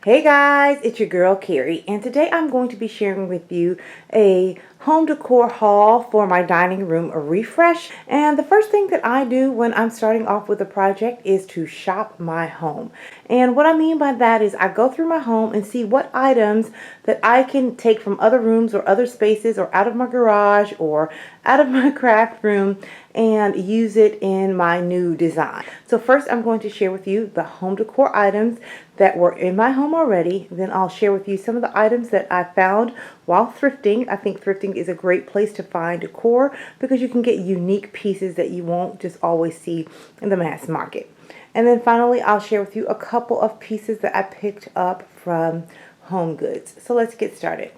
Hey guys, it's your girl Keri, and today I'm going to be sharing with you a home decor haul for my dining room refresh. And the first thing that I do when I'm starting off with a project is to shop my home. And what I mean by that is I go through my home and see what items that I can take from other rooms or other spaces or out of my garage or out of my craft room and use it in my new design. So first I'm going to share with you the home decor items that were in my home already. Then I'll share with you some of the items that I found while thrifting. I think thrifting is a great place to find decor because you can get unique pieces that you won't just always see in the mass market. And then finally I'll share with you a couple of pieces that I picked up from HomeGoods. So let's get started.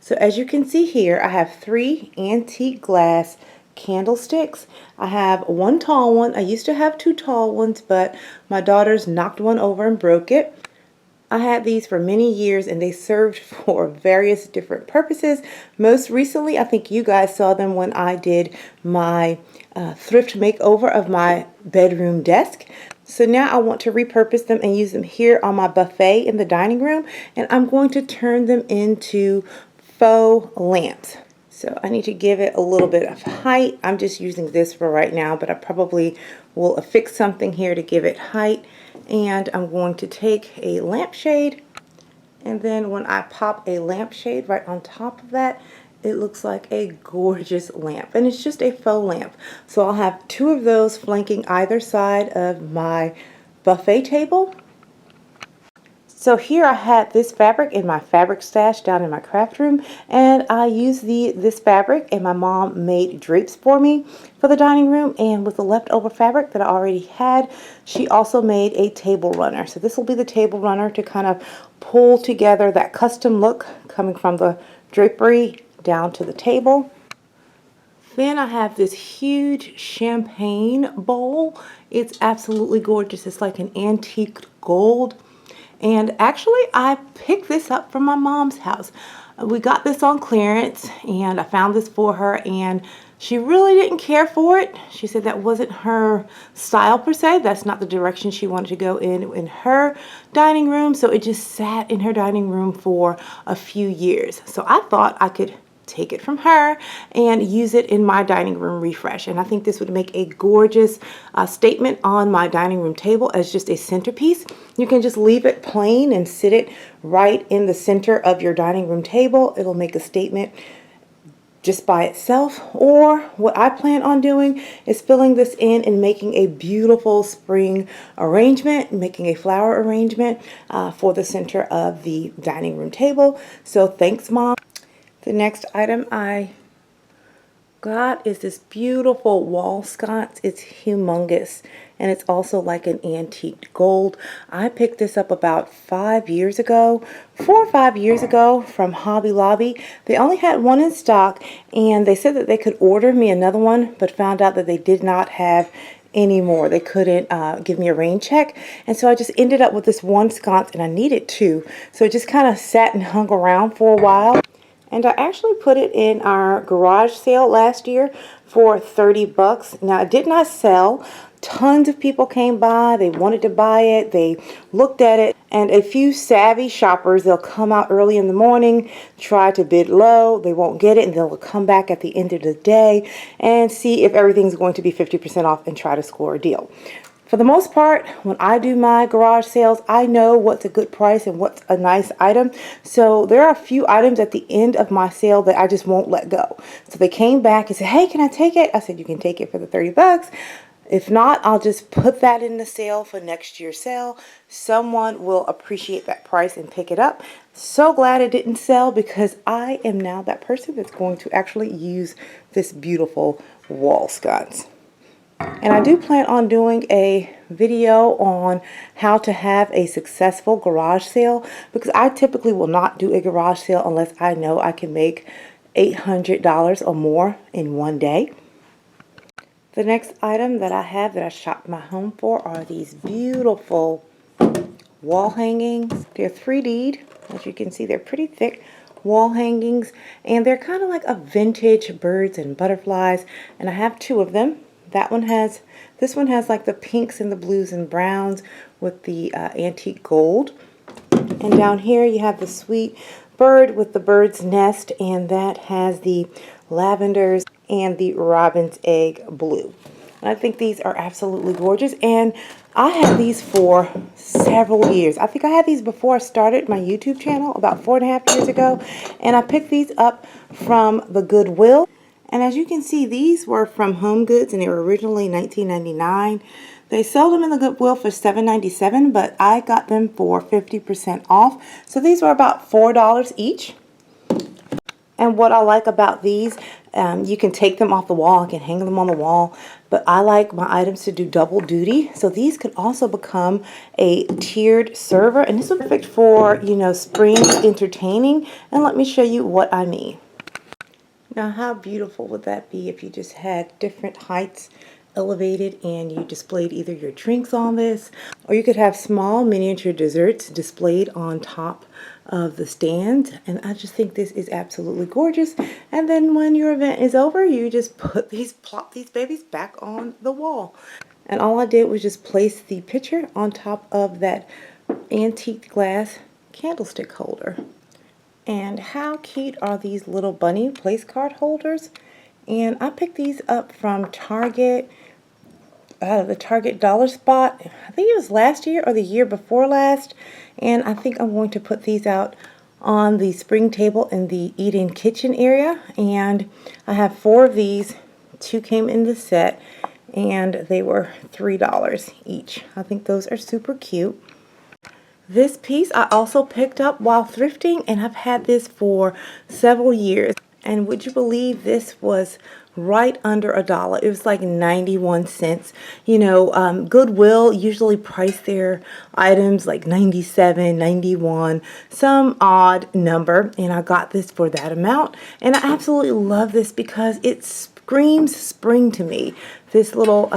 So as you can see here, I have 3 antique glass candlesticks. I have one tall one. I used to have 2 tall ones, but my daughters knocked one over and broke it. I had these for many years and they served for various different purposes. Most recently, I think you guys saw them when I did my thrift makeover of my bedroom desk. So now I want to repurpose them and use them here on my buffet in the dining room, and I'm going to turn them into faux lamps. So I need to give it a little bit of height. I'm just using this for right now, but I probably will affix something here to give it height. And I'm going to take a lampshade, and then when I pop a lampshade right on top of that, it looks like a gorgeous lamp, and it's just a faux lamp. So I'll have 2 of those flanking either side of my buffet table. So here I had this fabric in my fabric stash down in my craft room, and I used this fabric, and my mom made drapes for me for the dining room, and with the leftover fabric that I already had, she also made a table runner. So this will be the table runner to kind of pull together that custom look coming from the drapery down to the table. Then I have this huge champagne bowl. It's absolutely gorgeous. It's like an antique gold. And actually, I picked this up from my mom's house. We got this on clearance, and I found this for her, and she really didn't care for it. She said that wasn't her style per se. That's not the direction she wanted to go in her dining room. So it just sat in her dining room for a few years. So I thought I could take it from her and use it in my dining room refresh. And I think this would make a gorgeous statement on my dining room table as just a centerpiece. You can just leave it plain and sit it right in the center of your dining room table. It'll make a statement just by itself. Or what I plan on doing is filling this in and making a beautiful spring arrangement, making a flower arrangement for the center of the dining room table. So thanks, Mom. The next item I got is this beautiful wall sconce. It's humongous, and it's also like an antique gold. I picked this up about 5 years ago, 4 or 5 years ago from Hobby Lobby. They only had one in stock, and they said that they could order me another one, but found out that they did not have anymore. They couldn't give me a rain check, and so I just ended up with this one sconce, and I needed 2. So it just kind of sat and hung around for a while. And I actually put it in our garage sale last year for 30 bucks. Now, it did not sell. Tons of people came by. They wanted to buy it. They looked at it. And a few savvy shoppers, they'll come out early in the morning, try to bid low. They won't get it, and they'll come back at the end of the day and see if everything's going to be 50% off and try to score a deal. For the most part, when I do my garage sales, I know what's a good price and what's a nice item. So there are a few items at the end of my sale that I just won't let go. So they came back and said, hey, can I take it? I said, you can take it for the 30 bucks. If not, I'll just put that in the sale for next year's sale. Someone will appreciate that price and pick it up. So glad it didn't sell, because I am now that person that's going to actually use this beautiful wall sconce. And I do plan on doing a video on how to have a successful garage sale, because I typically will not do a garage sale unless I know I can make $800 or more in one day. The next item that I have that I shopped my home for are these beautiful wall hangings. They're 3D'd. As you can see, they're pretty thick wall hangings, and they're kind of like a vintage birds and butterflies, and I have 2 of them. This one has like the pinks and the blues and browns with the antique gold. And down here you have the sweet bird with the bird's nest, and that has the lavenders and the robin's egg blue. And I think these are absolutely gorgeous, and I had these for several years. I think I had these before I started my YouTube channel about 4.5 years ago, and I picked these up from the Goodwill. And as you can see, these were from HomeGoods, and they were originally $19.99. They sold them in the Goodwill for $7.97, but I got them for 50% off. So these were about $4 each. And what I like about these, you can take them off the wall, I can hang them on the wall, but I like my items to do double duty. So these could also become a tiered server, and this is perfect for, you know, spring entertaining. And let me show you what I mean. Now, how beautiful would that be if you just had different heights elevated and you displayed either your drinks on this, or you could have small miniature desserts displayed on top of the stand. And I just think this is absolutely gorgeous. And then when your event is over, you just plop these babies back on the wall. And all I did was just place the picture on top of that antique glass candlestick holder. And how cute are these little bunny place card holders? And I picked these up from Target, out of the Target dollar spot. I think it was last year or the year before last. And I think I'm going to put these out on the spring table in the eat-in kitchen area. And I have 4 of these. 2 came in the set, and they were $3 each. I think those are super cute. This piece I also picked up while thrifting, and I've had this for several years. And would you believe this was right under $1? It was like 91 cents. You know, Goodwill usually price their items like 97, 91, some odd number. And I got this for that amount. And I absolutely love this because it screams spring to me. This little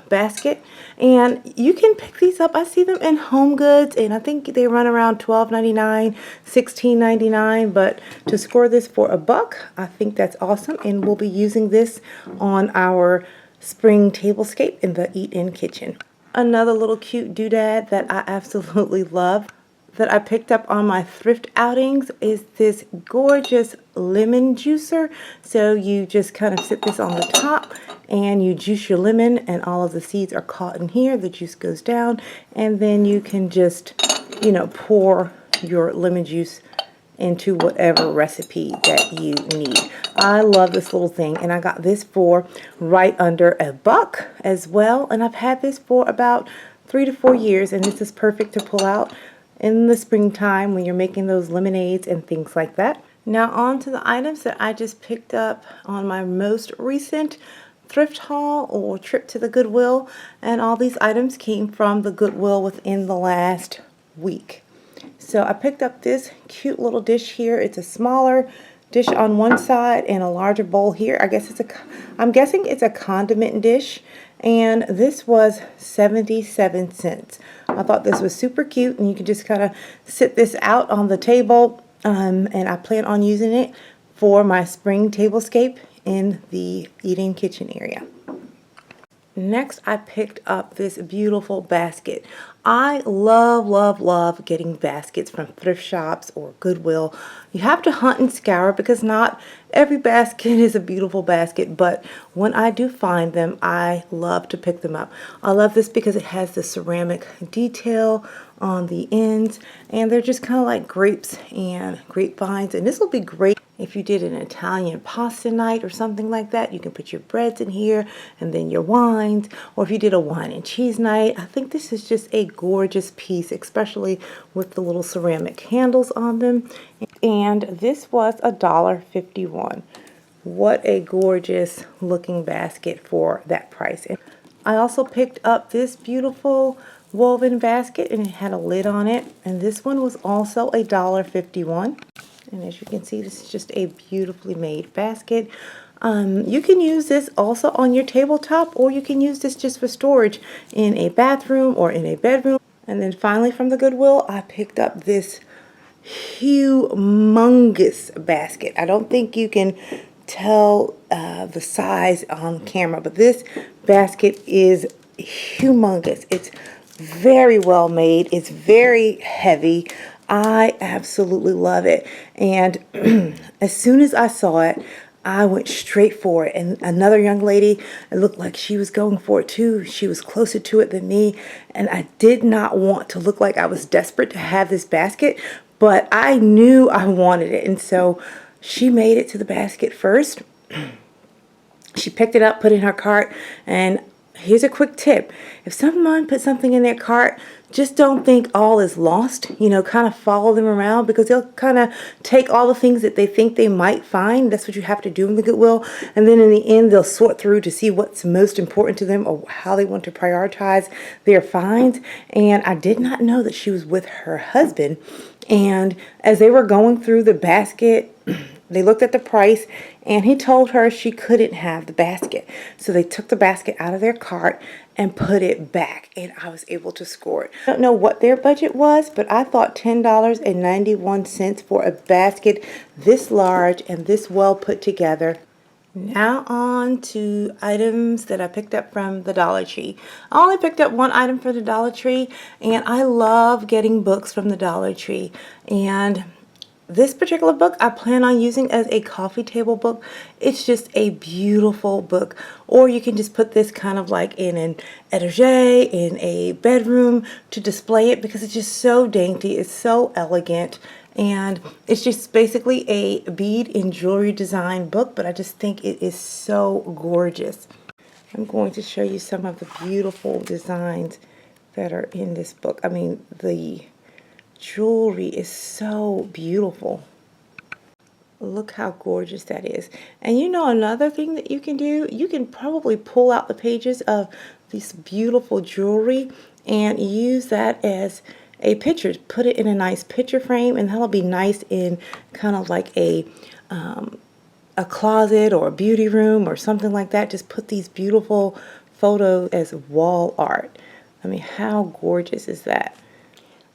basket. And you can pick these up. I see them in HomeGoods, and I think they run around $12.99, $16.99. But to score this for $1, I think that's awesome. And we'll be using this on our spring tablescape in the eat-in kitchen. Another little cute doodad that I absolutely love that I picked up on my thrift outings is this gorgeous lemon juicer. So you just kind of sit this on the top and you juice your lemon, and all of the seeds are caught in here. The juice goes down, and then you can just, you know, pour your lemon juice into whatever recipe that you need. I love this little thing, and I got this for right under $1 as well. And I've had this for about 3 to 4 years, and this is perfect to pull out in the springtime when you're making those lemonades and things like that. Now on to the items that I just picked up on my most recent thrift haul or trip to the Goodwill, and all these items came from the Goodwill within the last week. So I picked up this cute little dish here. It's a smaller dish on one side and a larger bowl here. I'm guessing it's a condiment dish, and this was 77 cents. I thought this was super cute, and you can just kind of sit this out on the table, and I plan on using it for my spring tablescape in the eating kitchen area. Next, I picked up this beautiful basket. I love getting baskets from thrift shops or Goodwill. You have to hunt and scour because not every basket is a beautiful basket, but when I do find them, I love to pick them up. I love this because it has the ceramic detail on the ends, and they're just kind of like grapes and grapevines, and this will be great if you did an Italian pasta night or something like that. You can put your breads in here and then your wines, or if you did a wine and cheese night. I think this is just a gorgeous piece, especially with the little ceramic handles on them. And this was $1.51. What a gorgeous looking basket for that price. And I also picked up this beautiful woven basket, and it had a lid on it, and this one was also $1.51. And as you can see, this is just a beautifully made basket. You can use this also on your tabletop, or you can use this just for storage in a bathroom or in a bedroom. And then finally from the Goodwill, I picked up this humongous basket. I don't think you can tell the size on camera, but this basket is humongous. It's very well made. It's very heavy. I absolutely love it. And as soon as I saw it, I went straight for it. And another young lady, it looked like she was going for it too. She was closer to it than me. And I did not want to look like I was desperate to have this basket, but I knew I wanted it. And so she made it to the basket first. She picked it up, put it in her cart, and here's a quick tip. If someone puts something in their cart, just don't think all is lost. You know, kind of follow them around, because they'll kind of take all the things that they think they might find. That's what you have to do in the Goodwill. And then in the end, they'll sort through to see what's most important to them or how they want to prioritize their finds. And I did not know that she was with her husband. And as they were going through the basket, they looked at the price, and he told her she couldn't have the basket. So they took the basket out of their cart and put it back, and I was able to score it. I don't know what their budget was, but I thought $10.91 for a basket this large and this well put together. Now on to items that I picked up from the Dollar Tree. I only picked up one item from the Dollar Tree, and I love getting books from the Dollar Tree. And this particular book I plan on using as a coffee table book. It's just a beautiful book. Or you can just put this kind of like in an etagere, in a bedroom to display it, because it's just so dainty. It's so elegant. And it's just basically a bead and jewelry design book, but I just think it is so gorgeous. I'm going to show you some of the beautiful designs that are in this book. I mean, the jewelry is so beautiful. Look how gorgeous that is. And you know, another thing that you can do, you can probably pull out the pages of this beautiful jewelry and use that as a picture. Put it in a nice picture frame, and that'll be nice in kind of like a closet or a beauty room or something like that. Just put these beautiful photos as wall art. I mean, how gorgeous is that?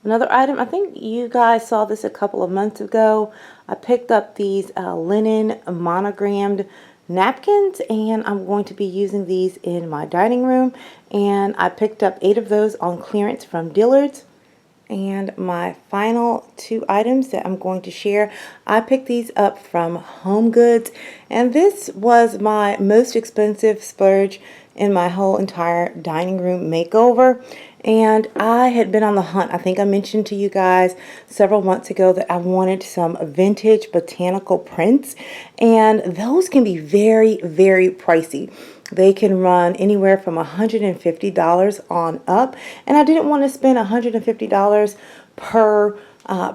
Another item, I think you guys saw this a couple of months ago. I picked up these linen monogrammed napkins, and I'm going to be using these in my dining room. And I picked up 8 of those on clearance from Dillard's. And my final 2 items that I'm going to share, I picked these up from HomeGoods, and this was my most expensive splurge in my whole entire dining room makeover. And I had been on the hunt. I think I mentioned to you guys several months ago that I wanted some vintage botanical prints, and those can be very, very pricey. They can run anywhere from $150 on up, and I didn't want to spend $150 per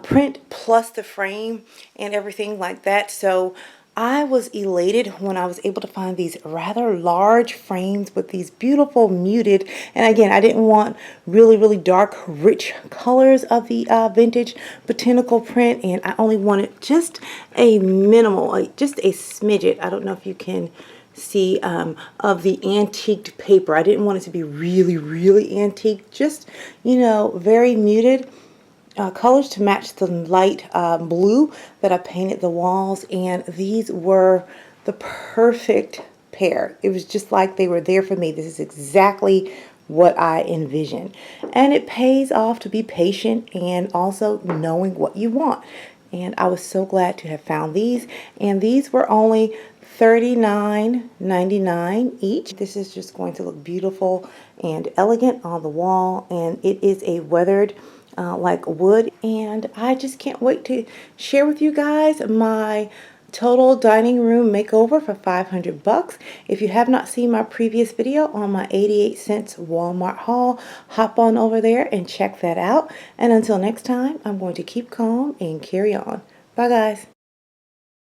print plus the frame and everything like that. So I was elated when I was able to find these rather large frames with these beautiful muted, and again, I didn't want really, really dark, rich colors of the vintage botanical print, and I only wanted just a minimal, like just a smidget. I don't know if you can see of the antiqued paper. I didn't want it to be really, really antique, just, you know, very muted colors to match the light blue that I painted the walls. And these were the perfect pair. It was just like they were there for me. This is exactly what I envisioned. And it pays off to be patient and also knowing what you want. And I was so glad to have found these. And these were only $39.99 each. This is just going to look beautiful and elegant on the wall, and it is a weathered like wood. And I just can't wait to share with you guys my total dining room makeover for $500. If you have not seen my previous video on my 88-cent Walmart haul, hop on over there and check that out. And until next time, I'm going to keep calm and carry on. Bye guys.